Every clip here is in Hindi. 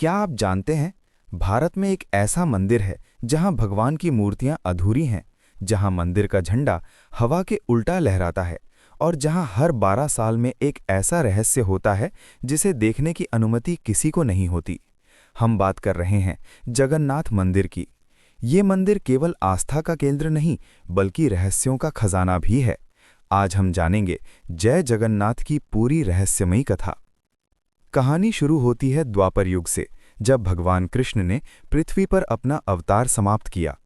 क्या आप जानते हैं, भारत में एक ऐसा मंदिर है जहां भगवान की मूर्तियां अधूरी हैं, जहां मंदिर का झंडा हवा के उल्टा लहराता है और जहां हर 12 साल में एक ऐसा रहस्य होता है जिसे देखने की अनुमति किसी को नहीं होती। हम बात कर रहे हैं जगन्नाथ मंदिर की। ये मंदिर केवल आस्था का केंद्र नहीं, बल्कि रहस्यों का खजाना भी है। आज हम जानेंगे जय जगन्नाथ की पूरी रहस्यमयी कथा। कहानी शुरू होती है द्वापर युग से, जब भगवान कृष्ण ने पृथ्वी पर अपना अवतार समाप्त किया।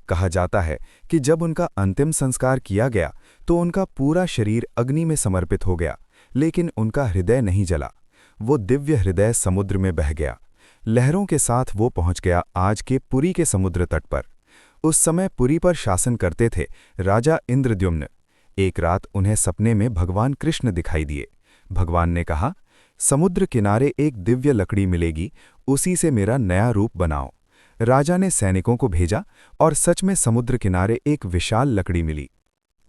कहा जाता है कि जब उनका अंतिम संस्कार किया गया तो उनका पूरा शरीर अग्नि में समर्पित हो गया, लेकिन उनका हृदय नहीं जला। वो दिव्य हृदय समुद्र में बह गया। लहरों के साथ वो पहुंच गया आज के पुरी के समुद्र तट पर। उस समय पुरी पर शासन करते थे राजा इंद्रद्युम्न। एक रात उन्हें सपने में भगवान कृष्ण दिखाई दिए। भगवान ने कहा, समुद्र किनारे एक दिव्य लकड़ी मिलेगी, उसी से मेरा नया रूप बनाओ। राजा ने सैनिकों को भेजा और सच में समुद्र किनारे एक विशाल लकड़ी मिली।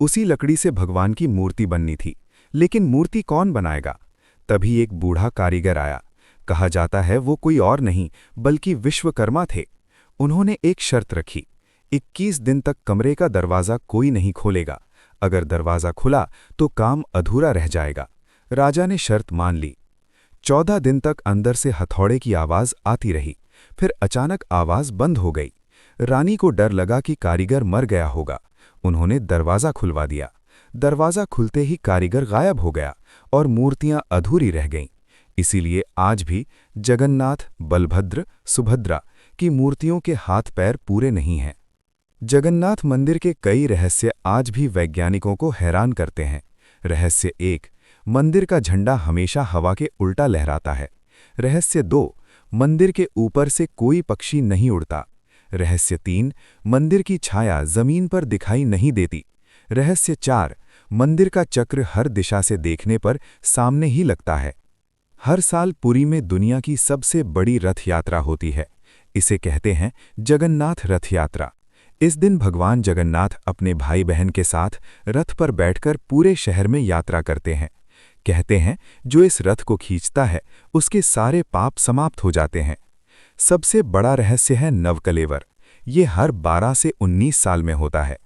उसी लकड़ी से भगवान की मूर्ति बननी थी, लेकिन मूर्ति कौन बनाएगा? तभी एक बूढ़ा कारीगर आया। कहा जाता है वो कोई और नहीं बल्कि विश्वकर्मा थे। उन्होंने एक शर्त रखी, 21 दिन तक कमरे का दरवाज़ा कोई नहीं खोलेगा। अगर दरवाज़ा खुला तो काम अधूरा रह जाएगा। राजा ने शर्त मान ली। 14 दिन तक अंदर से हथौड़े की आवाज़ आती रही, फिर अचानक आवाज़ बंद हो गई। रानी को डर लगा कि कारीगर मर गया होगा। उन्होंने दरवाज़ा खुलवा दिया। दरवाज़ा खुलते ही कारीगर गायब हो गया और मूर्तियां अधूरी रह गईं। इसीलिए आज भी जगन्नाथ, बलभद्र, सुभद्रा की मूर्तियों के हाथ पैर पूरे नहीं हैं। जगन्नाथ मंदिर के कई रहस्य आज भी वैज्ञानिकों को हैरान करते हैं। रहस्य 1, मंदिर का झंडा हमेशा हवा के उल्टा लहराता है। रहस्य 2, मंदिर के ऊपर से कोई पक्षी नहीं उड़ता। रहस्य 3, मंदिर की छाया जमीन पर दिखाई नहीं देती। रहस्य 4, मंदिर का चक्र हर दिशा से देखने पर सामने ही लगता है। हर साल पुरी में दुनिया की सबसे बड़ी रथ यात्रा होती है। इसे कहते हैं जगन्नाथ रथ यात्रा। इस दिन भगवान जगन्नाथ अपने भाई बहन के साथ रथ पर बैठकर पूरे शहर में यात्रा करते हैं। कहते हैं जो इस रथ को खींचता है उसके सारे पाप समाप्त हो जाते हैं। सबसे बड़ा रहस्य है नवकलेवर। ये हर 12 से 19 साल में होता है।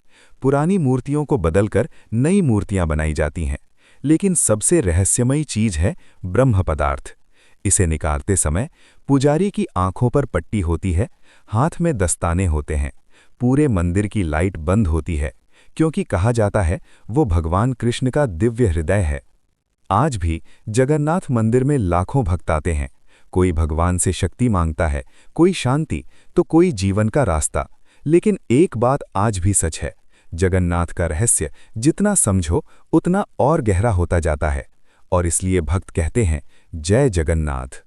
पुरानी मूर्तियों को बदलकर नई मूर्तियां बनाई जाती हैं। लेकिन सबसे रहस्यमयी चीज है ब्रह्म पदार्थ। इसे निकालते समय पुजारी की आंखों पर पट्टी होती है, हाथ में दस्ताने होते हैं। पूरे मंदिर की लाइट बंद होती है, क्योंकि कहा जाता है वो भगवान कृष्ण का दिव्य हृदय है। आज भी जगन्नाथ मंदिर में लाखों भक्त आते हैं। कोई भगवान से शक्ति मांगता है, कोई शांति, तो कोई जीवन का रास्ता। लेकिन एक बात आज भी सच है, जगन्नाथ का रहस्य जितना समझो उतना और गहरा होता जाता है। और इसलिए भक्त कहते हैं, जय जगन्नाथ।